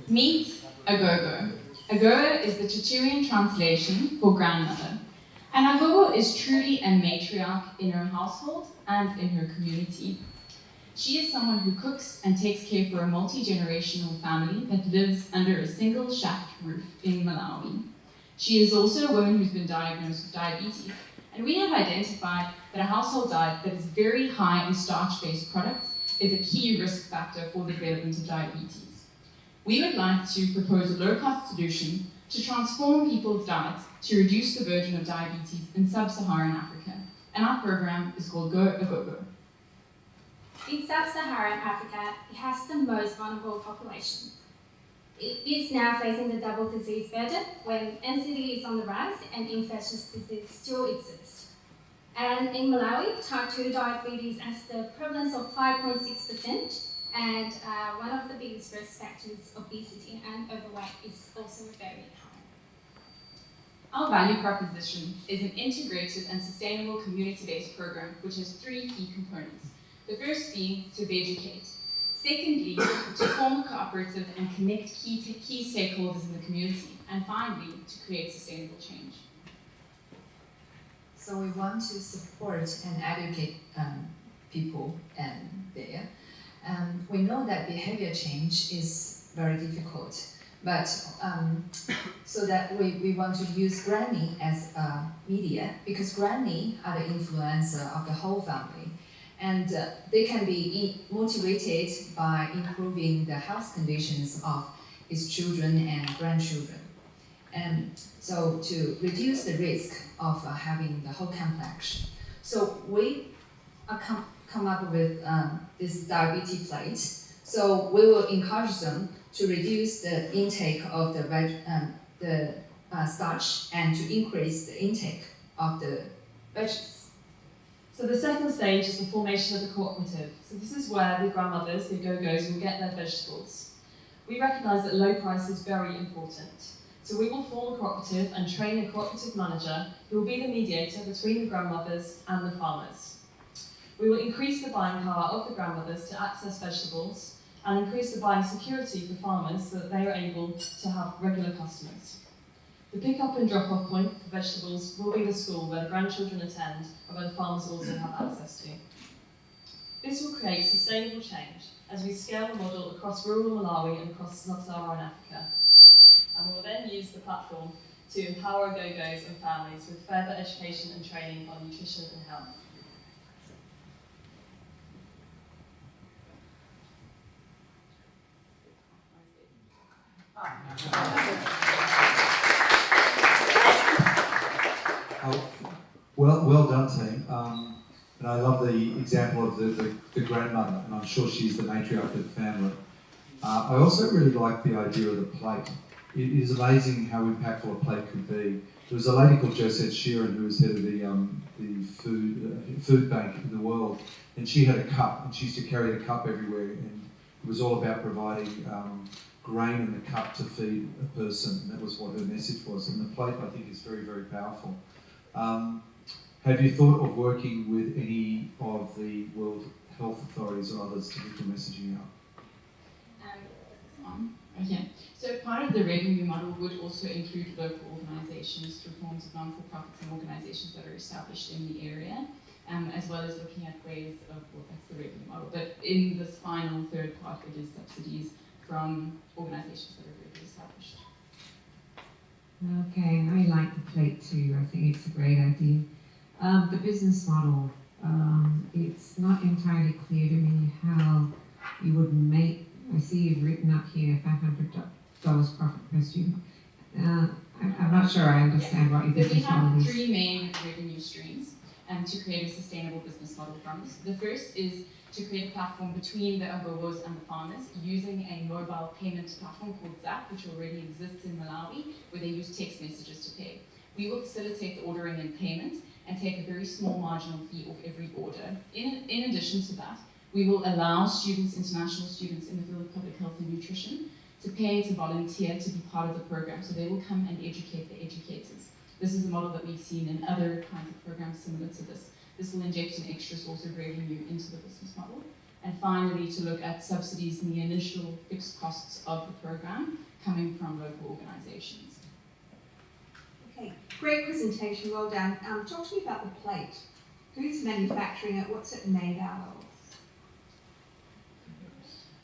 Meet Agogo. Agogo is the Chichewan translation for grandmother. And Agogo is truly a matriarch in her household and in her community. She is someone who cooks and takes care for a multi-generational family that lives under a single shack roof in Malawi. She is also a woman who's been diagnosed with diabetes, and we have identified that a household diet that is very high in starch-based products is a key risk factor for the development of diabetes. We would like to propose a low-cost solution to transform people's diets to reduce the burden of diabetes in sub-Saharan Africa, and our program is called Go Agogo. In sub-Saharan Africa, it has the most vulnerable population. It is now facing the double disease burden when NCD is on the rise and infectious disease still exists. And in Malawi, type 2 diabetes has the prevalence of 5.6%, and one of the biggest risk factors, obesity and overweight, is also very high. Our value proposition is an integrated and sustainable community-based program which has three key components. The first being to educate. Secondly, to form a cooperative and connect key stakeholders in the community. And finally, to create sustainable change. So we want to support and educate people there. We know that behavior change is very difficult, but so that we want to use Granny as a media, because Granny are the influencer of the whole family. And they can be motivated by improving the health conditions of its children and grandchildren. And so to reduce the risk of having the whole complex. So we come up with this diabetes plate. So we will encourage them to reduce the intake of the starch and to increase the intake of the veggies. So the second stage is the formation of the cooperative. So this is where the grandmothers, the Agogos, will get their vegetables. We recognise that low price is very important. So we will form a cooperative and train a cooperative manager who will be the mediator between the grandmothers and the farmers. We will increase the buying power of the grandmothers to access vegetables and increase the buying security for farmers so that they are able to have regular customers. The pick-up and drop-off point for vegetables will be the school where the grandchildren attend and where the farmers also have access to. This will create sustainable change as we scale the model across rural Malawi and across sub-Saharan Africa. And we will then use the platform to empower Agogos and families with further education and training on nutrition and health. Well done, team. And I love the example of the grandmother, and I'm sure she's the matriarch of the family. I also really like the idea of the plate. It is amazing how impactful a plate could be. There was a lady called Josette Sheeran who was head of the food bank in the world, and she had a cup, and she used to carry the cup everywhere, and it was all about providing grain in the cup to feed a person, and that was what her message was. And the plate, I think, is very, very powerful. Have you thought of working with any of the World Health Authorities or others to get your messaging out? Okay. So part of the revenue model would also include local organisations through forms of non-for-profits and organisations that are established in the area, as well as looking at ways of, well, that's the revenue model. But in this final third part, it is subsidies from organisations that are already established. Okay, I like the plate too. I think it's a great idea. The business model, it's not entirely clear to me how you would make, I see you've written up here $500 profit per student. I'm not sure I understand what your business model is. We have three main revenue streams to create a sustainable business model from this. The first is to create a platform between the Agogos and the farmers using a mobile payment platform called Zap, which already exists in Malawi, where they use text messages to pay. We will facilitate the ordering and payment and take a very small marginal fee off every order. In addition to that, we will allow students, international students in the field of public health and nutrition, to pay to volunteer to be part of the program. So they will come and educate the educators. This is a model that we've seen in other kinds of programs similar to this. This will inject an extra source of revenue into the business model. And finally, to look at subsidies and the initial fixed costs of the program coming from local organisations. Okay, great presentation, well done. Talk to me about the plate. Who's manufacturing it? What's it made out of?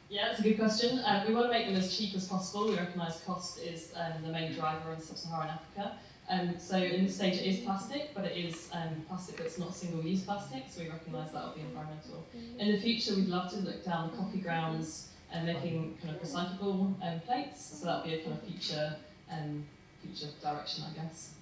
Yeah, that's a good question. We want to make them as cheap as possible. We recognise cost is the main driver in sub-Saharan Africa. So in this stage it is plastic, but it is plastic that's not single-use plastic, so we recognise that will be environmental. In the future, we'd love to look down the coffee grounds and making kind of recyclable plates, so that'll be a kind of future direction, I guess.